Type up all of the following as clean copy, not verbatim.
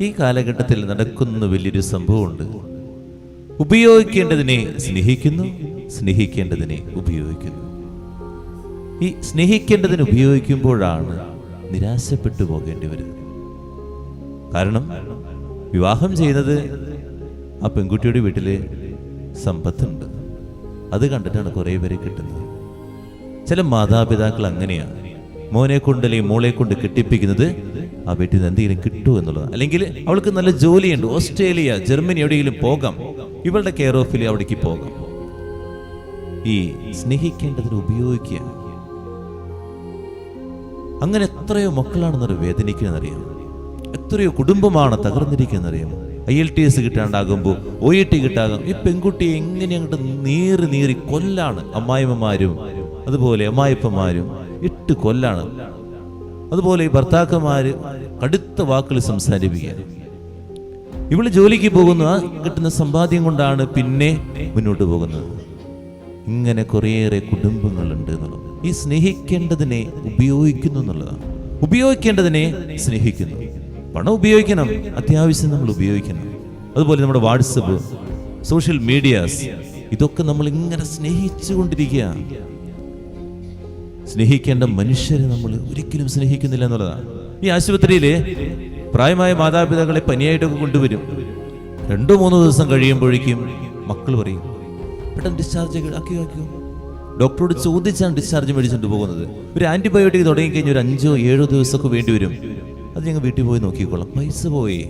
ഈ കാലഘട്ടത്തിൽ നടക്കുന്ന വലിയൊരു സംഭവമുണ്ട്. ഉപയോഗിക്കേണ്ടതിനെ സ്നേഹിക്കുന്നു, സ്നേഹിക്കേണ്ടതിനെ ഉപയോഗിക്കുന്നു. ഈ സ്നേഹിക്കേണ്ടതിന് ഉപയോഗിക്കുമ്പോഴാണ് നിരാശപ്പെട്ടു പോകേണ്ടി വരുന്നത്. കാരണം വിവാഹം ചെയ്യുന്നത് ആ പെൺകുട്ടിയുടെ വീട്ടിൽ സമ്പത്തുണ്ട്, അത് കണ്ടിട്ടാണ് കുറേ പേരെ കിട്ടുന്നത്. ചില മാതാപിതാക്കൾ അങ്ങനെയാണ്, മോനെ കൊണ്ട് അല്ലെങ്കിൽ മോളെ കൊണ്ട് കെട്ടിപ്പിക്കുന്നത് ആ വീട്ടിൽ നിന്ന് എന്തെങ്കിലും കിട്ടുമോ എന്നുള്ളതാണ്. അല്ലെങ്കിൽ അവൾക്ക് നല്ല ജോലിയുണ്ട്, ഓസ്ട്രേലിയ, ജർമ്മനി എവിടെയെങ്കിലും പോകാം, ഇവളുടെ കെയർ ഓഫിൽ അവിടേക്ക് പോകാം. ഈ സ്നേഹിക്കേണ്ടതിന് ഉപയോഗിക്കുക. അങ്ങനെ എത്രയോ മക്കളാണെന്നൊരു വേദനിക്കുന്നറിയാം, എത്രയോ കുടുംബമാണ് തകർന്നിരിക്കുന്നറിയാം. IELTS കിട്ടാണ്ടാകുമ്പോൾ OET കിട്ടാകും. ഈ പെൺകുട്ടിയെ എങ്ങനെ അങ്ങോട്ട് നീറി കൊല്ലാണ് അമ്മായിമ്മമാരും അതുപോലെ അമ്മായിപ്പന്മാരും, ഇട്ട് കൊല്ലാണ്. അതുപോലെ ഈ ഭർത്താക്കന്മാര് കടുത്ത വാക്കുകൾ സംസാരിപ്പിക്കുക. ഇവള് ജോലിക്ക് പോകുന്ന ആ കിട്ടുന്ന സമ്പാദ്യം കൊണ്ടാണ് പിന്നെ മുന്നോട്ട് പോകുന്നത്. ഇങ്ങനെ കുറേയേറെ കുടുംബങ്ങളുണ്ട് എന്നുള്ളത്. ഈ സ്നേഹിക്കേണ്ടതിനെ ഉപയോഗിക്കുന്നു എന്നുള്ളതാണ്. ഉപയോഗിക്കേണ്ടതിനെ സ്നേഹിക്കുന്നു. പണം ഉപയോഗിക്കണം, അത്യാവശ്യം നമ്മൾ ഉപയോഗിക്കണം. അതുപോലെ നമ്മുടെ വാട്സപ്പ്, സോഷ്യൽ മീഡിയാസ്, ഇതൊക്കെ നമ്മൾ ഇങ്ങനെ സ്നേഹിച്ചു കൊണ്ടിരിക്കുക. സ്നേഹിക്കേണ്ട മനുഷ്യരെ നമ്മൾ ഒരിക്കലും സ്നേഹിക്കുന്നില്ല എന്നുള്ളതാണ്. ഈ ആശുപത്രിയില് പ്രായമായ മാതാപിതാക്കളെ പനിയായിട്ടൊക്കെ കൊണ്ടുവരും. 2-3 ദിവസം കഴിയുമ്പോഴേക്കും മക്കൾ പറയും, പെട്ടെന്ന് ഡിസ്ചാർജ് ആക്കിയോ. ഡോക്ടറോട് ചോദിച്ചാണ് ഡിസ്ചാർജ് മേടിച്ചുകൊണ്ട് പോകുന്നത്. ഒരു ആന്റിബയോട്ടിക് തുടങ്ങിക്കഴിഞ്ഞാൽ ഒരു 5-7 ദിവസമൊക്കെ വേണ്ടി വരും. അത് ഞങ്ങൾ വീട്ടിൽ പോയി നോക്കിക്കോളാം. പൈസ പോയി.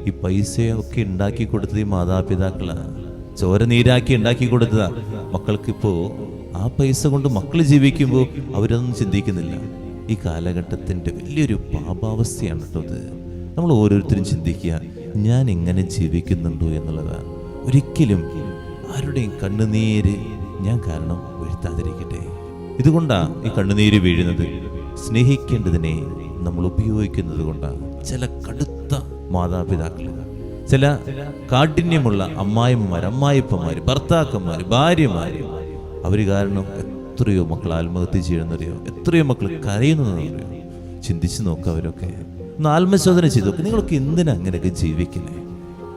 ഈ പൈസയൊക്കെ ഉണ്ടാക്കി കൊടുത്തത് ഈ മാതാപിതാക്കളാണ്. ചോര നീരാക്കി ഉണ്ടാക്കി കൊടുത്തതാ മക്കൾക്കിപ്പോ. ആ പൈസ കൊണ്ട് മക്കൾ ജീവിക്കുമ്പോൾ അവരൊന്നും ചിന്തിക്കുന്നില്ല. ഈ കാലഘട്ടത്തിൻ്റെ വലിയൊരു പാപാവസ്ഥയാണ് കേട്ടോ ഇത്. നമ്മൾ ഓരോരുത്തരും ചിന്തിക്കുക, ഞാൻ എങ്ങനെ ജീവിക്കുന്നുണ്ടോ എന്നുള്ളതാണ്. ഒരിക്കലും ആരുടെയും കണ്ണുനീര് ഞാൻ കാരണം വീഴ്ത്താതിരിക്കട്ടെ. ഇതുകൊണ്ടാണ് ഈ കണ്ണുനീര് വീഴുന്നത്. സ്നേഹിക്കേണ്ടതിനെ നമ്മൾ ഉപയോഗിക്കുന്നത് കൊണ്ടാണ്. ചില കടുത്ത മാതാപിതാക്കൾ, ചില കാഠിന്യമുള്ള അമ്മായിമ്മമാർ, അമ്മായിപ്പന്മാർ, ഭർത്താക്കന്മാർ, ഭാര്യമാർ, അവർ കാരണം എത്രയോ മക്കൾ ആത്മഹത്യ ചെയ്യുന്നറിയോ, എത്രയോ മക്കൾ കരയുന്നതെന്നറിയോ. ചിന്തിച്ച് നോക്കുക. അവരൊക്കെ ഒന്ന് ആത്മശോധന ചെയ്ത് നോക്കുക. നിങ്ങളൊക്കെ എന്തിനാ അങ്ങനെയൊക്കെ ജീവിക്കുന്നത്?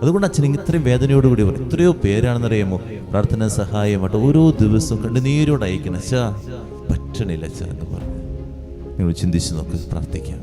അതുകൊണ്ട് അച്ഛൻ ഇത്രയും വേദനയോടുകൂടി പറയും. എത്രയോ പേരാണെന്നറിയാമോ പ്രാർത്ഥന സഹായമായിട്ട് ഓരോ ദിവസവും കണ്ണുനീരോട് അയക്കണം. അച്ഛാ പറ്റണില്ല അച്ഛാ എന്ന് പറഞ്ഞു. നിങ്ങൾ ചിന്തിച്ച് നോക്ക്, പ്രാർത്ഥിക്കാം.